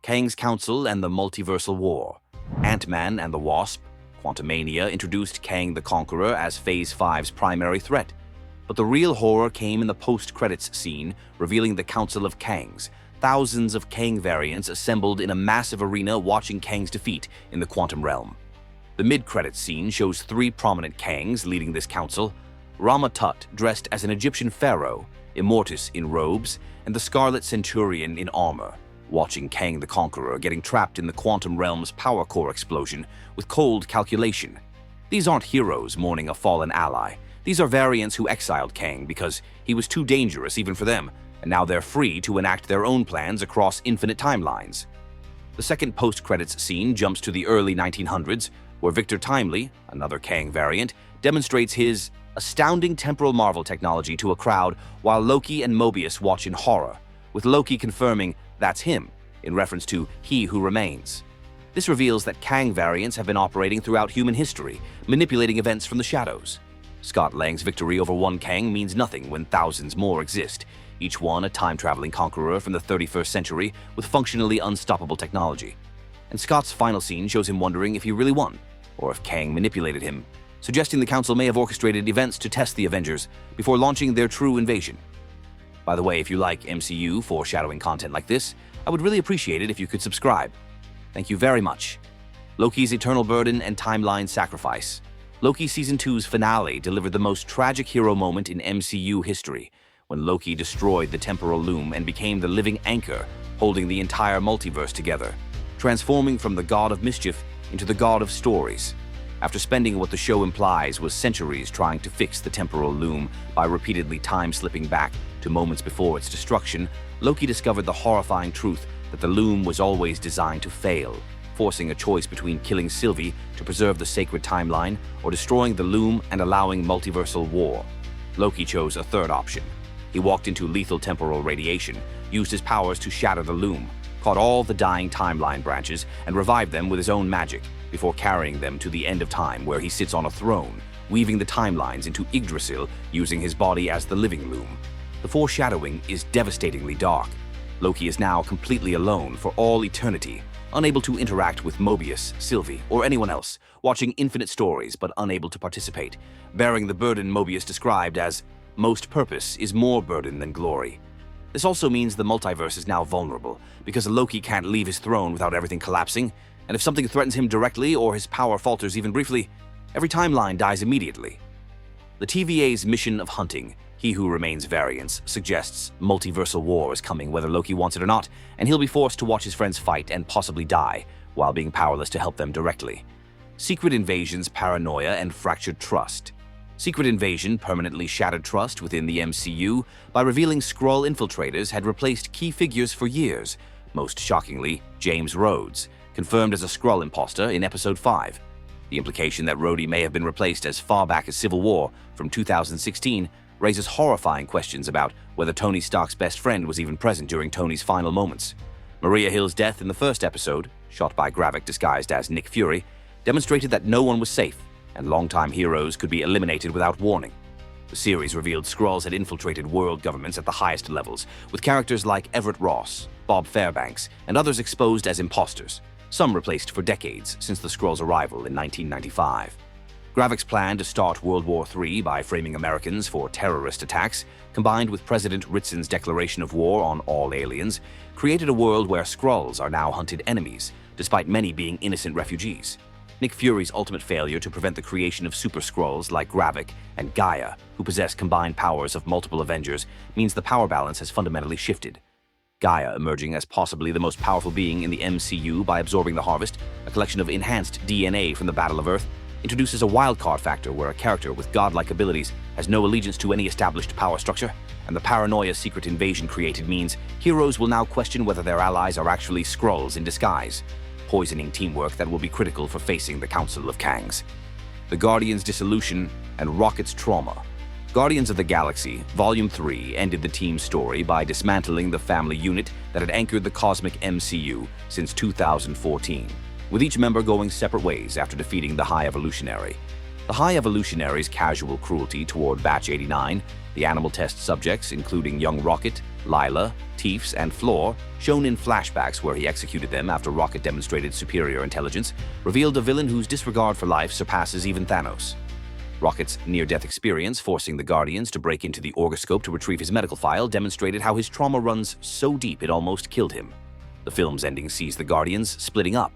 Kang's Council and the Multiversal War. Ant-Man and the Wasp, Quantumania introduced Kang the Conqueror as Phase 5's primary threat. But the real horror came in the post-credits scene, revealing the Council of Kangs, thousands of Kang variants assembled in a massive arena watching Kang's defeat in the quantum realm. The mid-credits scene shows 3 prominent Kangs leading this council: Rama-Tut, dressed as an Egyptian pharaoh, Immortus in robes, and the Scarlet Centurion in armor, watching Kang the Conqueror getting trapped in the quantum realm's power core explosion with cold calculation. These aren't heroes mourning a fallen ally. These are variants who exiled Kang because he was too dangerous even for them, and now they're free to enact their own plans across infinite timelines. The second post-credits scene jumps to the early 1900s, where Victor Timely, another Kang variant, demonstrates his astounding temporal marvel technology to a crowd while Loki and Mobius watch in horror, with Loki confirming that's him, in reference to He Who Remains. This reveals that Kang variants have been operating throughout human history, manipulating events from the shadows. Scott Lang's victory over one Kang means nothing when thousands more exist, each one a time-traveling conqueror from the 31st century with functionally unstoppable technology. And Scott's final scene shows him wondering if he really won, or if Kang manipulated him, suggesting the Council may have orchestrated events to test the Avengers before launching their true invasion. By the way, if you like MCU foreshadowing content like this, I would really appreciate it if you could subscribe. Thank you very much. Loki's Eternal Burden and Timeline Sacrifice. Loki Season 2's finale delivered the most tragic hero moment in MCU history, when Loki destroyed the temporal loom and became the living anchor holding the entire multiverse together, transforming from the god of mischief into the god of stories. After spending what the show implies was centuries trying to fix the temporal loom by repeatedly time-slipping back to moments before its destruction, Loki discovered the horrifying truth that the loom was always designed to fail, forcing a choice between killing Sylvie to preserve the sacred timeline or destroying the loom and allowing multiversal war. Loki chose a third option. He walked into lethal temporal radiation, used his powers to shatter the loom, caught all the dying timeline branches, and revived them with his own magic, before carrying them to the end of time where he sits on a throne, weaving the timelines into Yggdrasil using his body as the living loom. The foreshadowing is devastatingly dark. Loki is now completely alone for all eternity, unable to interact with Mobius, Sylvie, or anyone else, watching infinite stories but unable to participate, bearing the burden Mobius described as "most purpose is more burden than glory." This also means the multiverse is now vulnerable, because Loki can't leave his throne without everything collapsing, and if something threatens him directly or his power falters even briefly, every timeline dies immediately. The TVA's mission of hunting He Who Remains variants suggests multiversal war is coming whether Loki wants it or not, and he'll be forced to watch his friends fight and possibly die, while being powerless to help them directly. Secret Invasion's paranoia and fractured trust. Secret Invasion permanently shattered trust within the MCU by revealing Skrull infiltrators had replaced key figures for years, most shockingly, James Rhodes, confirmed as a Skrull imposter in Episode 5. The implication that Rhodey may have been replaced as far back as Civil War from 2016 raises horrifying questions about whether Tony Stark's best friend was even present during Tony's final moments. Maria Hill's death in the first episode, shot by Gravik disguised as Nick Fury, demonstrated that no one was safe, and longtime heroes could be eliminated without warning. The series revealed Skrulls had infiltrated world governments at the highest levels, with characters like Everett Ross, Bob Fairbanks, and others exposed as imposters, some replaced for decades since the Skrulls' arrival in 1995. Gravik's plan to start World War III by framing Americans for terrorist attacks, combined with President Ritzen's declaration of war on all aliens, created a world where Skrulls are now hunted enemies, despite many being innocent refugees. Nick Fury's ultimate failure to prevent the creation of super Skrulls like Gravik and Gaia, who possess combined powers of multiple Avengers, means the power balance has fundamentally shifted. Gaia emerging as possibly the most powerful being in the MCU by absorbing the Harvest, a collection of enhanced DNA from the Battle of Earth, introduces a wildcard factor where a character with godlike abilities has no allegiance to any established power structure, and the paranoia Secret Invasion created means heroes will now question whether their allies are actually Skrulls in disguise, poisoning teamwork that will be critical for facing the Council of Kangs. The Guardians' dissolution and Rocket's trauma. Guardians of the Galaxy Volume 3 ended the team's story by dismantling the family unit that had anchored the cosmic MCU since 2014, with each member going separate ways after defeating the High Evolutionary. The High Evolutionary's casual cruelty toward Batch 89, the animal test subjects including young Rocket, Lila, Teefs, and Floor, shown in flashbacks where he executed them after Rocket demonstrated superior intelligence, revealed a villain whose disregard for life surpasses even Thanos. Rocket's near-death experience, forcing the Guardians to break into the Orgoscope to retrieve his medical file, demonstrated how his trauma runs so deep it almost killed him. The film's ending sees the Guardians splitting up.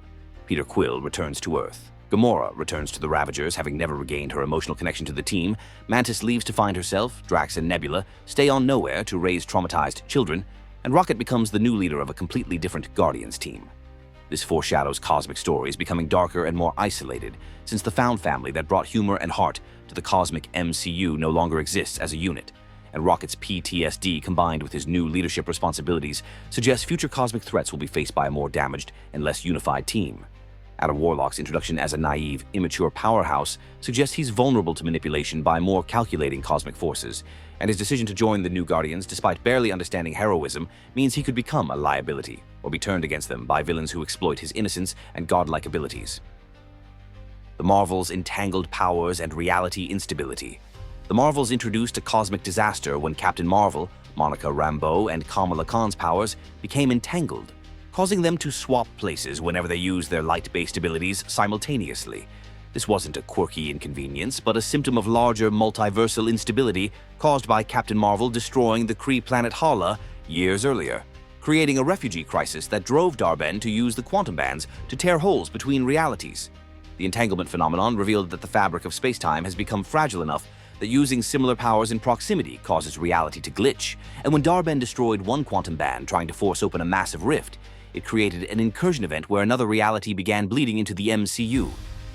Peter Quill returns to Earth. Gamora returns to the Ravagers, having never regained her emotional connection to the team. Mantis leaves to find herself. Drax and Nebula stay on Nowhere to raise traumatized children. And Rocket becomes the new leader of a completely different Guardians team. This foreshadows cosmic stories becoming darker and more isolated, since the found family that brought humor and heart to the cosmic MCU no longer exists as a unit. And Rocket's PTSD, combined with his new leadership responsibilities, suggests future cosmic threats will be faced by a more damaged and less unified team. Adam Warlock's introduction as a naive, immature powerhouse suggests he's vulnerable to manipulation by more calculating cosmic forces, and his decision to join the new Guardians, despite barely understanding heroism, means he could become a liability, or be turned against them by villains who exploit his innocence and godlike abilities. The Marvels' entangled powers and reality instability. The Marvels introduced a cosmic disaster when Captain Marvel, Monica Rambeau, and Kamala Khan's powers became entangled, causing them to swap places whenever they used their light-based abilities simultaneously. This wasn't a quirky inconvenience, but a symptom of larger multiversal instability caused by Captain Marvel destroying the Kree planet Hala years earlier, creating a refugee crisis that drove Dar-Benn to use the quantum bands to tear holes between realities. The entanglement phenomenon revealed that the fabric of space-time has become fragile enough that using similar powers in proximity causes reality to glitch, and when Dar-Benn destroyed one quantum band trying to force open a massive rift, it created an incursion event where another reality began bleeding into the MCU.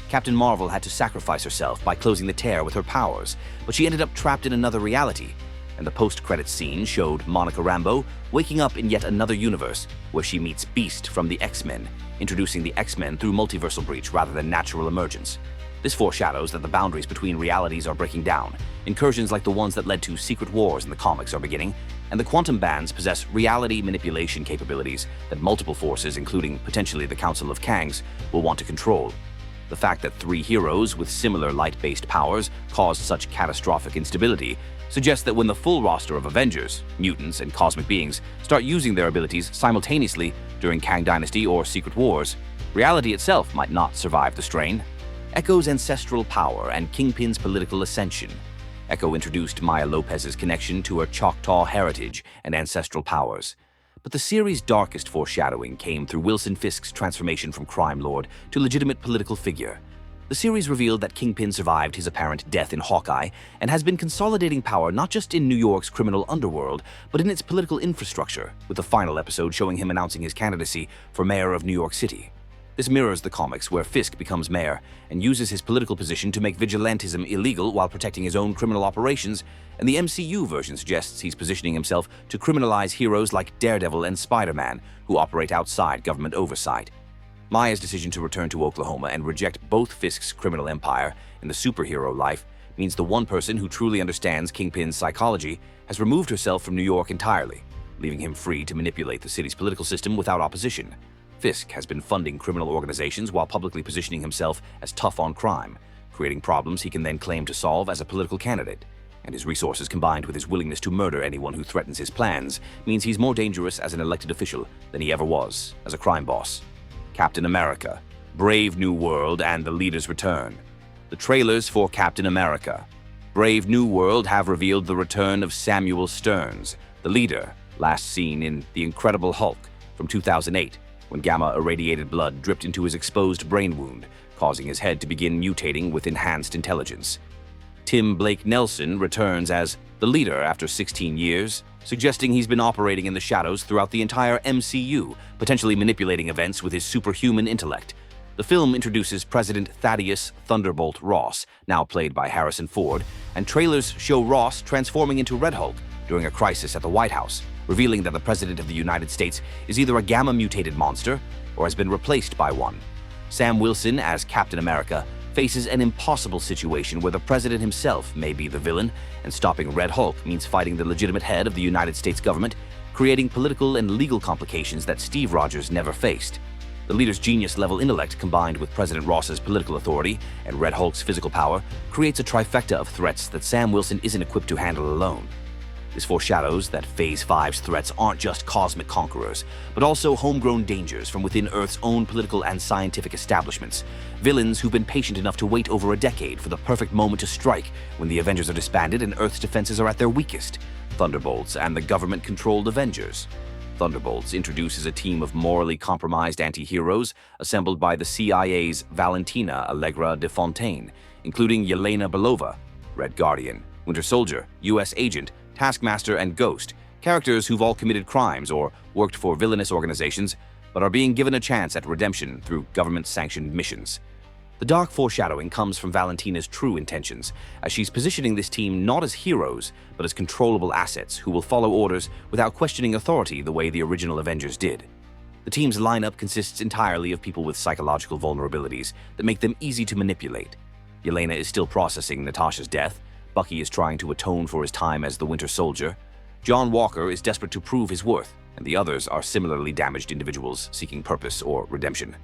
Captain Marvel had to sacrifice herself by closing the tear with her powers, but she ended up trapped in another reality, and the post-credits scene showed Monica Rambeau waking up in yet another universe where she meets Beast from the X-Men, introducing the X-Men through multiversal breach rather than natural emergence. This foreshadows that the boundaries between realities are breaking down. Incursions like the ones that led to Secret Wars in the comics are beginning, and the quantum bands possess reality manipulation capabilities that multiple forces, including potentially the Council of Kangs, will want to control. The fact that three heroes with similar light-based powers caused such catastrophic instability suggests that when the full roster of Avengers, mutants, and cosmic beings start using their abilities simultaneously during Kang Dynasty or Secret Wars, reality itself might not survive the strain. Echo's ancestral power and Kingpin's political ascension. Echo introduced Maya Lopez's connection to her Choctaw heritage and ancestral powers. But the series' darkest foreshadowing came through Wilson Fisk's transformation from crime lord to legitimate political figure. The series revealed that Kingpin survived his apparent death in Hawkeye and has been consolidating power not just in New York's criminal underworld, but in its political infrastructure, with the final episode showing him announcing his candidacy for mayor of New York City. This mirrors the comics where Fisk becomes mayor and uses his political position to make vigilantism illegal while protecting his own criminal operations, and the MCU version suggests he's positioning himself to criminalize heroes like Daredevil and Spider-Man, who operate outside government oversight. Maya's decision to return to Oklahoma and reject both Fisk's criminal empire and the superhero life means the one person who truly understands Kingpin's psychology has removed herself from New York entirely, leaving him free to manipulate the city's political system without opposition. Fisk has been funding criminal organizations while publicly positioning himself as tough on crime, creating problems he can then claim to solve as a political candidate. And his resources combined with his willingness to murder anyone who threatens his plans means he's more dangerous as an elected official than he ever was as a crime boss. Captain America, Brave New World, and the Leader's Return. The trailers for Captain America, Brave New World have revealed the return of Samuel Stearns, the leader, last seen in The Incredible Hulk from 2008, when gamma-irradiated blood dripped into his exposed brain wound, causing his head to begin mutating with enhanced intelligence. Tim Blake Nelson returns as the leader after 16 years, suggesting he's been operating in the shadows throughout the entire MCU, potentially manipulating events with his superhuman intellect. The film introduces President Thaddeus Thunderbolt Ross, now played by Harrison Ford, and trailers show Ross transforming into Red Hulk during a crisis at the White House, revealing that the President of the United States is either a gamma-mutated monster or has been replaced by one. Sam Wilson, as Captain America, faces an impossible situation where the President himself may be the villain, and stopping Red Hulk means fighting the legitimate head of the United States government, creating political and legal complications that Steve Rogers never faced. The leader's genius-level intellect combined with President Ross's political authority and Red Hulk's physical power creates a trifecta of threats that Sam Wilson isn't equipped to handle alone. This foreshadows that Phase 5's threats aren't just cosmic conquerors, but also homegrown dangers from within Earth's own political and scientific establishments. Villains who've been patient enough to wait over a decade for the perfect moment to strike when the Avengers are disbanded and Earth's defenses are at their weakest. Thunderbolts and the government-controlled Avengers. Thunderbolts introduces a team of morally compromised anti-heroes assembled by the CIA's Valentina Allegra de Fontaine, including Yelena Belova, Red Guardian, Winter Soldier, U.S. Agent, Taskmaster, and Ghost, characters who've all committed crimes or worked for villainous organizations, but are being given a chance at redemption through government-sanctioned missions. The dark foreshadowing comes from Valentina's true intentions, as she's positioning this team not as heroes, but as controllable assets who will follow orders without questioning authority the way the original Avengers did. The team's lineup consists entirely of people with psychological vulnerabilities that make them easy to manipulate. Yelena is still processing Natasha's death, Bucky is trying to atone for his time as the Winter Soldier, John Walker is desperate to prove his worth, and the others are similarly damaged individuals seeking purpose or redemption.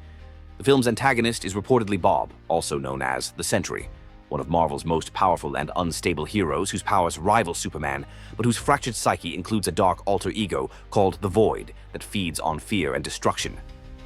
The film's antagonist is reportedly Bob, also known as the Sentry, one of Marvel's most powerful and unstable heroes whose powers rival Superman, but whose fractured psyche includes a dark alter ego called the Void that feeds on fear and destruction.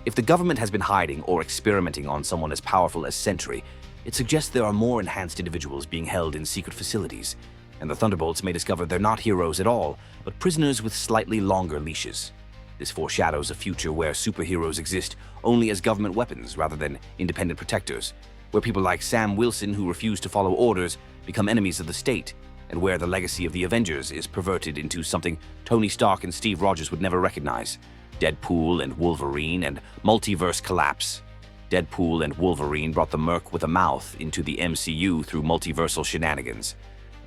If the government has been hiding or experimenting on someone as powerful as Sentry, it suggests there are more enhanced individuals being held in secret facilities, and the Thunderbolts may discover they're not heroes at all, but prisoners with slightly longer leashes. This foreshadows a future where superheroes exist only as government weapons rather than independent protectors, where people like Sam Wilson who refuse to follow orders become enemies of the state, and where the legacy of the Avengers is perverted into something Tony Stark and Steve Rogers would never recognize: Deadpool and Wolverine and multiverse collapse. Deadpool and Wolverine brought the Merc with a mouth into the MCU through multiversal shenanigans.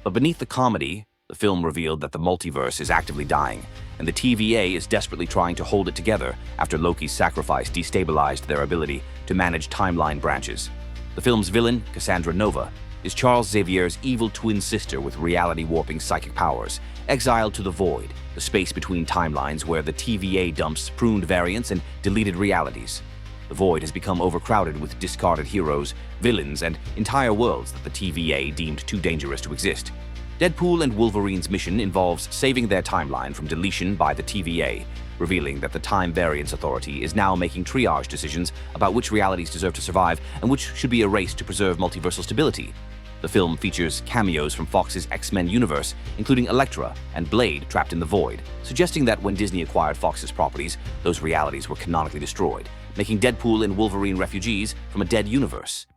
But beneath the comedy, the film revealed that the multiverse is actively dying, and the TVA is desperately trying to hold it together after Loki's sacrifice destabilized their ability to manage timeline branches. The film's villain, Cassandra Nova, is Charles Xavier's evil twin sister with reality-warping psychic powers, exiled to the Void, the space between timelines where the TVA dumps pruned variants and deleted realities. The Void has become overcrowded with discarded heroes, villains, and entire worlds that the TVA deemed too dangerous to exist. Deadpool and Wolverine's mission involves saving their timeline from deletion by the TVA, revealing that the Time Variance Authority is now making triage decisions about which realities deserve to survive and which should be erased to preserve multiversal stability. The film features cameos from Fox's X-Men universe, including Elektra and Blade trapped in the Void, suggesting that when Disney acquired Fox's properties, those realities were canonically destroyed, making Deadpool and Wolverine refugees from a dead universe.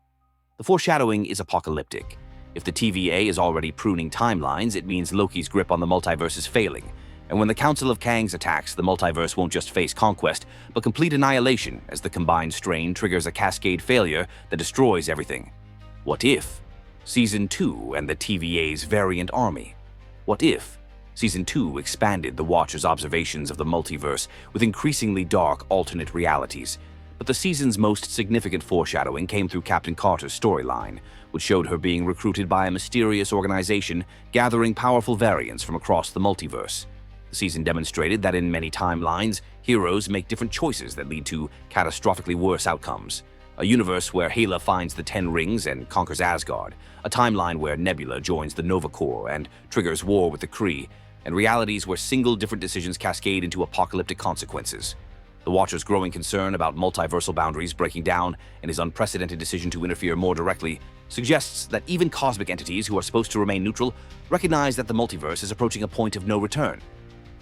The foreshadowing is apocalyptic. If the TVA is already pruning timelines, it means Loki's grip on the multiverse is failing. And when the Council of Kangs attacks, the multiverse won't just face conquest, but complete annihilation as the combined strain triggers a cascade failure that destroys everything. What if Season 2 and the TVA's variant army? What if Season 2 expanded the Watcher's observations of the multiverse with increasingly dark alternate realities? But the season's most significant foreshadowing came through Captain Carter's storyline, which showed her being recruited by a mysterious organization gathering powerful variants from across the multiverse. The season demonstrated that in many timelines, heroes make different choices that lead to catastrophically worse outcomes. A universe where Hela finds the Ten Rings and conquers Asgard, a timeline where Nebula joins the Nova Corps and triggers war with the Kree, and realities where single different decisions cascade into apocalyptic consequences. The Watcher's growing concern about multiversal boundaries breaking down and his unprecedented decision to interfere more directly suggests that even cosmic entities who are supposed to remain neutral recognize that the multiverse is approaching a point of no return.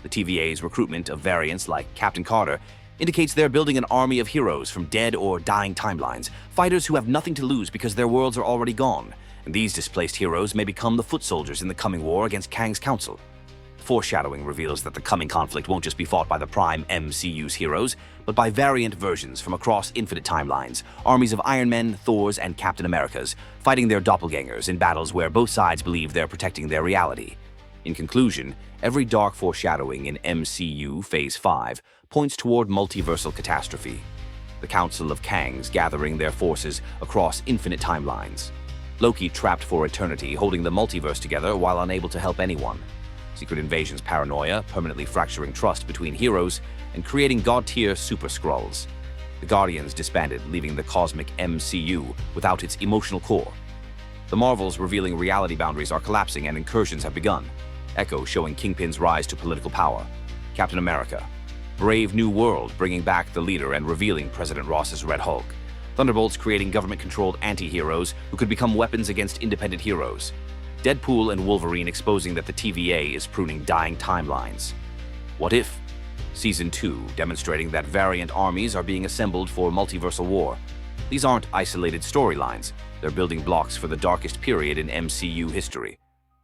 The TVA's recruitment of variants like Captain Carter indicates they're building an army of heroes from dead or dying timelines, fighters who have nothing to lose because their worlds are already gone, and these displaced heroes may become the foot soldiers in the coming war against Kang's council. Foreshadowing reveals that the coming conflict won't just be fought by the prime MCU's heroes, but by variant versions from across infinite timelines, armies of Iron Men, Thors, and Captain Americas, fighting their doppelgangers in battles where both sides believe they're protecting their reality. In conclusion, every dark foreshadowing in MCU Phase 5 points toward multiversal catastrophe. The Council of Kangs gathering their forces across infinite timelines. Loki trapped for eternity, holding the multiverse together while unable to help anyone. Secret Invasion's paranoia, permanently fracturing trust between heroes and creating god-tier super Skrulls. The Guardians disbanded, leaving the cosmic MCU without its emotional core. The Marvels revealing reality boundaries are collapsing and incursions have begun. Echo showing Kingpin's rise to political power. Captain America. Brave New World bringing back the leader and revealing President Ross's Red Hulk. Thunderbolts creating government-controlled anti-heroes who could become weapons against independent heroes. Deadpool and Wolverine exposing that the TVA is pruning dying timelines. What If? Season 2 demonstrating that variant armies are being assembled for multiversal war. These aren't isolated storylines, they're building blocks for the darkest period in MCU history.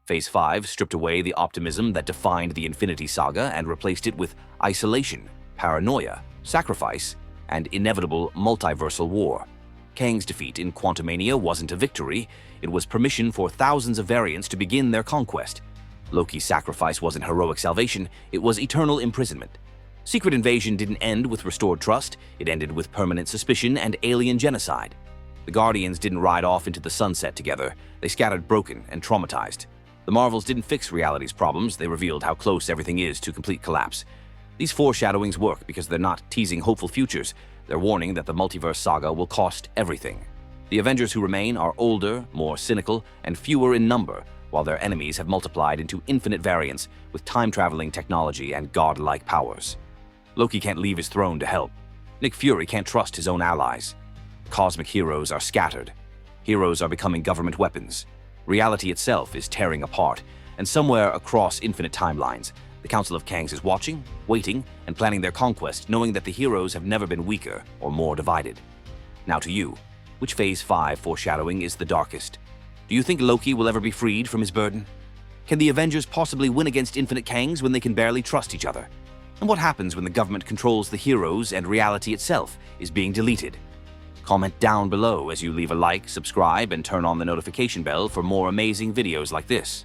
Phase 5 stripped away the optimism that defined the Infinity Saga and replaced it with isolation, paranoia, sacrifice, and inevitable multiversal war. Kang's defeat in Quantumania wasn't a victory, it was permission for thousands of variants to begin their conquest. Loki's sacrifice wasn't heroic salvation, it was eternal imprisonment. Secret Invasion didn't end with restored trust, it ended with permanent suspicion and alien genocide. The Guardians didn't ride off into the sunset together, they scattered broken and traumatized. The Marvels didn't fix reality's problems, they revealed how close everything is to complete collapse. These foreshadowings work because they're not teasing hopeful futures, they're warning that the multiverse saga will cost everything. The Avengers who remain are older, more cynical, and fewer in number, while their enemies have multiplied into infinite variants with time-traveling technology and godlike powers. Loki can't leave his throne to help. Nick Fury can't trust his own allies. Cosmic heroes are scattered. Heroes are becoming government weapons. Reality itself is tearing apart, and somewhere across infinite timelines, the Council of Kangs is watching, waiting, and planning their conquest, knowing that the heroes have never been weaker or more divided. Now to you, which Phase 5 foreshadowing is the darkest? Do you think Loki will ever be freed from his burden? Can the Avengers possibly win against infinite Kangs when they can barely trust each other? And what happens when the government controls the heroes and reality itself is being deleted? Comment down below as you leave a like, subscribe, and turn on the notification bell for more amazing videos like this.